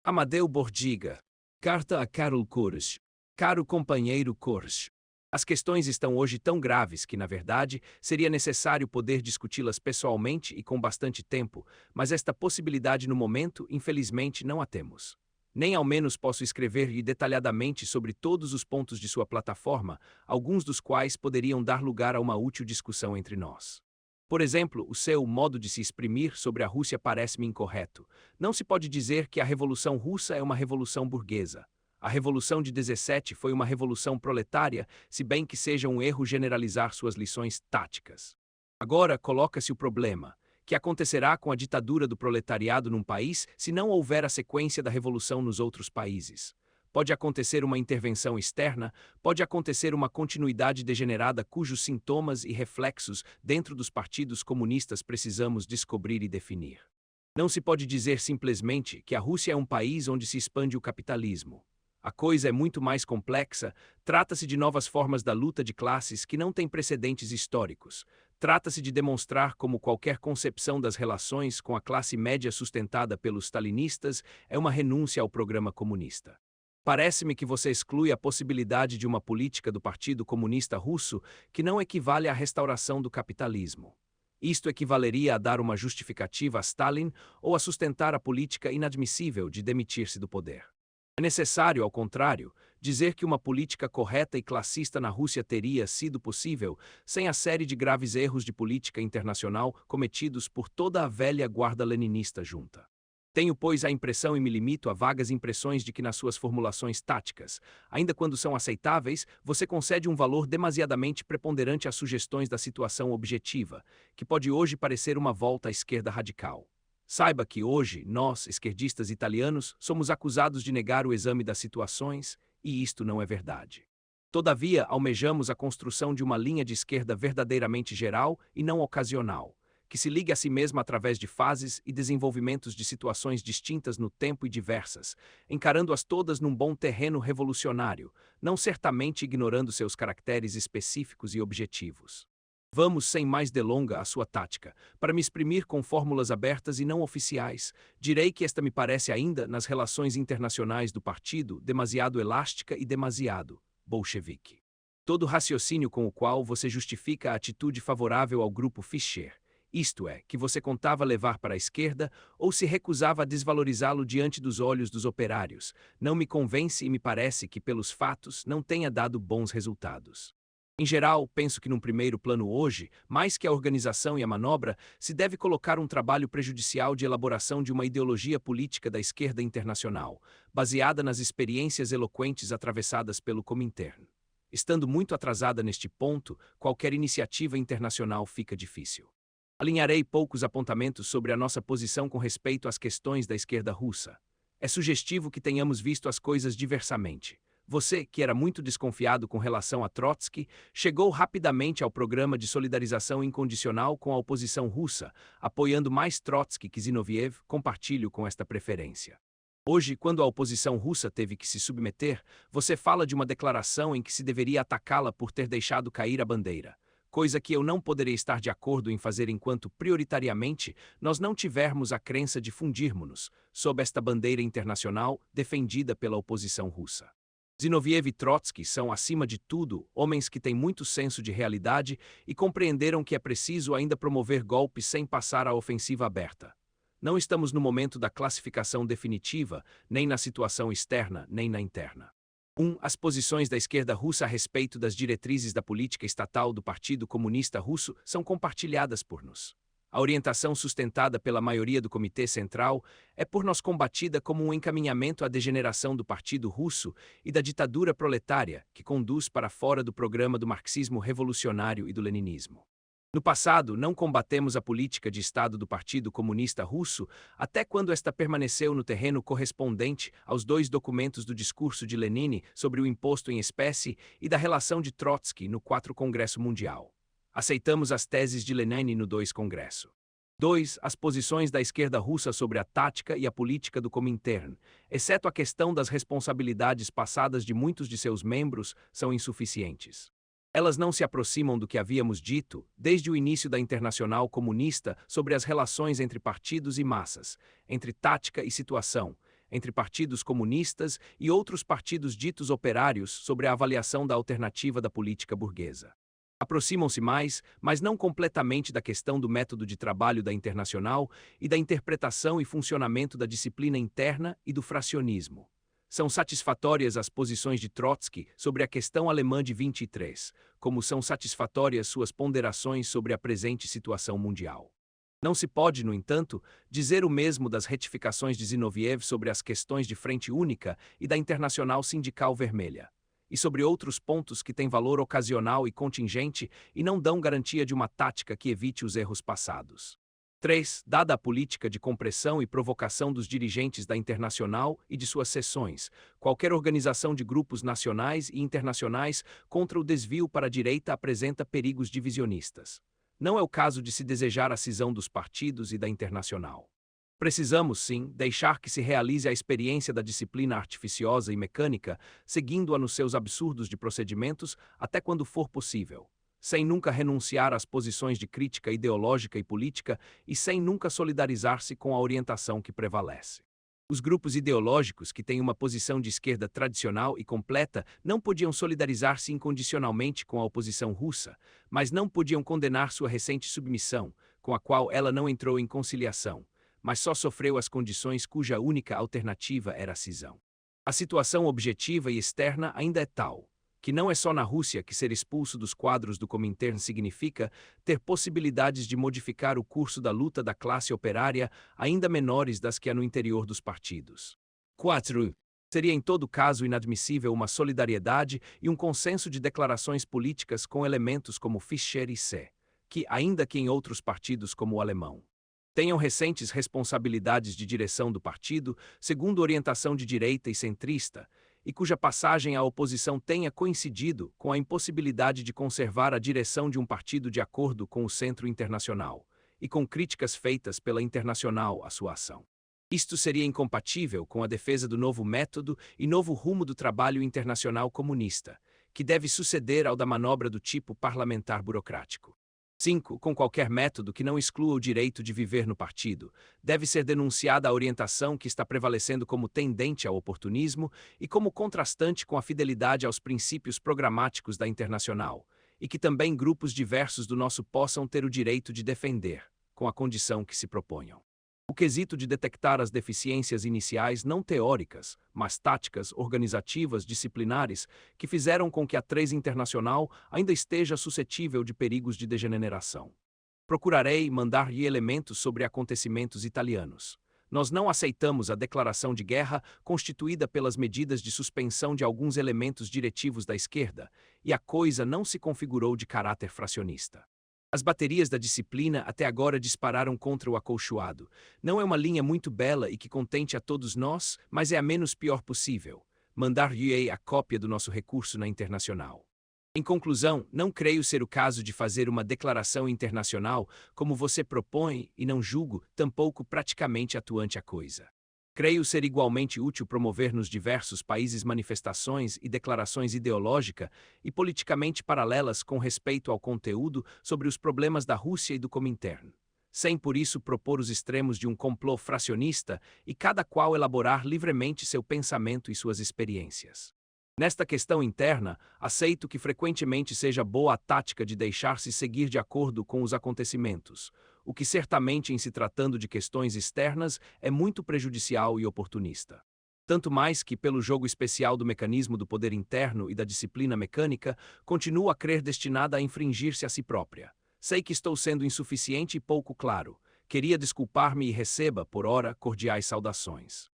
Amadeu Bordiga. Carta a Carol Kors. Caro companheiro Kors. As questões estão hoje tão graves que, na verdade, seria necessário poder discuti-las pessoalmente e com bastante tempo, mas esta possibilidade no momento, infelizmente, não a temos. Nem ao menos posso escrever-lhe detalhadamente sobre todos os pontos de sua plataforma, alguns dos quais poderiam dar lugar a uma útil discussão entre nós. Por exemplo, o seu modo de se exprimir sobre a Rússia parece-me incorreto. Não se pode dizer que a Revolução Russa é uma revolução burguesa. A Revolução de 17 foi uma revolução proletária, se bem que seja um erro generalizar suas lições táticas. Agora coloca-se o problema: que acontecerá com a ditadura do proletariado num país se não houver a sequência da revolução nos outros países? Pode acontecer uma intervenção externa, pode acontecer uma continuidade degenerada cujos sintomas e reflexos dentro dos partidos comunistas precisamos descobrir e definir. Não se pode dizer simplesmente que a Rússia é um país onde se expande o capitalismo. A coisa é muito mais complexa, trata-se de novas formas da luta de classes que não têm precedentes históricos. Trata-se de demonstrar como qualquer concepção das relações com a classe média sustentada pelos stalinistas é uma renúncia ao programa comunista. Parece-me que você exclui a possibilidade de uma política do Partido Comunista Russo que não equivale à restauração do capitalismo. Isto equivaleria a dar uma justificativa a Stalin ou a sustentar a política inadmissível de demitir-se do poder. É necessário, ao contrário, dizer que uma política correta e classista na Rússia teria sido possível sem a série de graves erros de política internacional cometidos por toda a velha guarda leninista junta. Tenho, pois, a impressão e me limito a vagas impressões de que nas suas formulações táticas, ainda quando são aceitáveis, você concede um valor demasiadamente preponderante às sugestões da situação objetiva, que pode hoje parecer uma volta à esquerda radical. Saiba que hoje, nós, esquerdistas italianos, somos acusados de negar o exame das situações, e isto não é verdade. Todavia, almejamos a construção de uma linha de esquerda verdadeiramente geral e não ocasional, que se ligue a si mesma através de fases e desenvolvimentos de situações distintas no tempo e diversas, encarando-as todas num bom terreno revolucionário, não certamente ignorando seus caracteres específicos e objetivos. Vamos, sem mais delonga, à sua tática. Para me exprimir com fórmulas abertas e não oficiais, direi que esta me parece ainda, nas relações internacionais do partido, demasiado elástica e demasiado bolchevique. Todo raciocínio com o qual você justifica a atitude favorável ao grupo Fischer, isto é, que você contava levar para a esquerda ou se recusava a desvalorizá-lo diante dos olhos dos operários, não me convence e me parece que, pelos fatos, não tenha dado bons resultados. Em geral, penso que num primeiro plano hoje, mais que a organização e a manobra, se deve colocar um trabalho prejudicial de elaboração de uma ideologia política da esquerda internacional, baseada nas experiências eloquentes atravessadas pelo Comintern. Estando muito atrasada neste ponto, qualquer iniciativa internacional fica difícil. Alinharei poucos apontamentos sobre a nossa posição com respeito às questões da esquerda russa. É sugestivo que tenhamos visto as coisas diversamente. Você, que era muito desconfiado com relação a Trotsky, chegou rapidamente ao programa de solidarização incondicional com a oposição russa, apoiando mais Trotsky que Zinoviev. Compartilho com esta preferência. Hoje, quando a oposição russa teve que se submeter, você fala de uma declaração em que se deveria atacá-la por ter deixado cair a bandeira, coisa que eu não poderei estar de acordo em fazer enquanto, prioritariamente, nós não tivermos a crença de fundirmos-nos sob esta bandeira internacional defendida pela oposição russa. Zinoviev e Trotsky são, acima de tudo, homens que têm muito senso de realidade e compreenderam que é preciso ainda promover golpes sem passar à ofensiva aberta. Não estamos no momento da classificação definitiva, nem na situação externa, nem na interna. 1. As posições da esquerda russa a respeito das diretrizes da política estatal do Partido Comunista Russo são compartilhadas por nós. A orientação sustentada pela maioria do Comitê Central é por nós combatida como um encaminhamento à degeneração do Partido Russo e da ditadura proletária que conduz para fora do programa do marxismo revolucionário e do leninismo. No passado, não combatemos a política de Estado do Partido Comunista Russo até quando esta permaneceu no terreno correspondente aos dois documentos do discurso de Lenin sobre o imposto em espécie e da relação de Trotsky no 4º Congresso Mundial. Aceitamos as teses de Lenin no 2 Congresso. 2. As posições da esquerda russa sobre a tática e a política do Comintern, exceto a questão das responsabilidades passadas de muitos de seus membros, são insuficientes. Elas não se aproximam do que havíamos dito desde o início da Internacional Comunista sobre as relações entre partidos e massas, entre tática e situação, entre partidos comunistas e outros partidos ditos operários sobre a avaliação da alternativa da política burguesa. Aproximam-se mais, mas não completamente da questão do método de trabalho da Internacional e da interpretação e funcionamento da disciplina interna e do fracionismo. São satisfatórias as posições de Trotsky sobre a questão alemã de 23, como são satisfatórias suas ponderações sobre a presente situação mundial. Não se pode, no entanto, dizer o mesmo das retificações de Zinoviev sobre as questões de Frente Única e da Internacional Sindical Vermelha, e sobre outros pontos que têm valor ocasional e contingente e não dão garantia de uma tática que evite os erros passados. 3. Dada a política de compressão e provocação dos dirigentes da Internacional e de suas seções, qualquer organização de grupos nacionais e internacionais contra o desvio para a direita apresenta perigos divisionistas. Não é o caso de se desejar a cisão dos partidos e da Internacional. Precisamos, sim, deixar que se realize a experiência da disciplina artificiosa e mecânica, seguindo-a nos seus absurdos de procedimentos até quando for possível, sem nunca renunciar às posições de crítica ideológica e política e sem nunca solidarizar-se com a orientação que prevalece. Os grupos ideológicos que têm uma posição de esquerda tradicional e completa não podiam solidarizar-se incondicionalmente com a oposição russa, mas não podiam condenar sua recente submissão, com a qual ela não entrou em conciliação, mas só sofreu as condições cuja única alternativa era a cisão. A situação objetiva e externa ainda é tal, que não é só na Rússia que ser expulso dos quadros do Comintern significa ter possibilidades de modificar o curso da luta da classe operária ainda menores das que há no interior dos partidos. 4. Seria em todo caso inadmissível uma solidariedade e um consenso de declarações políticas com elementos como Fischer e C., que, ainda que em outros partidos como o alemão, tenham recentes responsabilidades de direção do partido, segundo orientação de direita e centrista, e cuja passagem à oposição tenha coincidido com a impossibilidade de conservar a direção de um partido de acordo com o Centro Internacional, e com críticas feitas pela Internacional à sua ação. Isto seria incompatível com a defesa do novo método e novo rumo do trabalho internacional comunista, que deve suceder ao da manobra do tipo parlamentar burocrático. 5. Com qualquer método que não exclua o direito de viver no partido, deve ser denunciada a orientação que está prevalecendo como tendente ao oportunismo e como contrastante com a fidelidade aos princípios programáticos da Internacional, e que também grupos diversos do nosso possam ter o direito de defender, com a condição que se proponham. O quesito de detectar as deficiências iniciais não teóricas, mas táticas, organizativas, disciplinares, que fizeram com que a 3 Internacional ainda esteja suscetível de perigos de degeneração. Procurarei mandar-lhe elementos sobre acontecimentos italianos. Nós não aceitamos a declaração de guerra constituída pelas medidas de suspensão de alguns elementos diretivos da esquerda, e a coisa não se configurou de caráter fracionista. As baterias da disciplina até agora dispararam contra o acolchoado. Não é uma linha muito bela e que contente a todos nós, mas é a menos pior possível. Mandar-lhe-ei a cópia do nosso recurso na Internacional. Em conclusão, não creio ser o caso de fazer uma declaração internacional como você propõe e não julgo, tampouco praticamente atuante a coisa. Creio ser igualmente útil promover nos diversos países manifestações e declarações ideológica e politicamente paralelas com respeito ao conteúdo sobre os problemas da Rússia e do Comintern, sem por isso propor os extremos de um complô fracionista e cada qual elaborar livremente seu pensamento e suas experiências. Nesta questão interna, aceito que frequentemente seja boa a tática de deixar-se seguir de acordo com os acontecimentos, o que certamente em se tratando de questões externas é muito prejudicial e oportunista. Tanto mais que, pelo jogo especial do mecanismo do poder interno e da disciplina mecânica, continuo a crer destinada a infringir-se a si própria. Sei que estou sendo insuficiente e pouco claro. Queria desculpar-me e receba, por ora, cordiais saudações.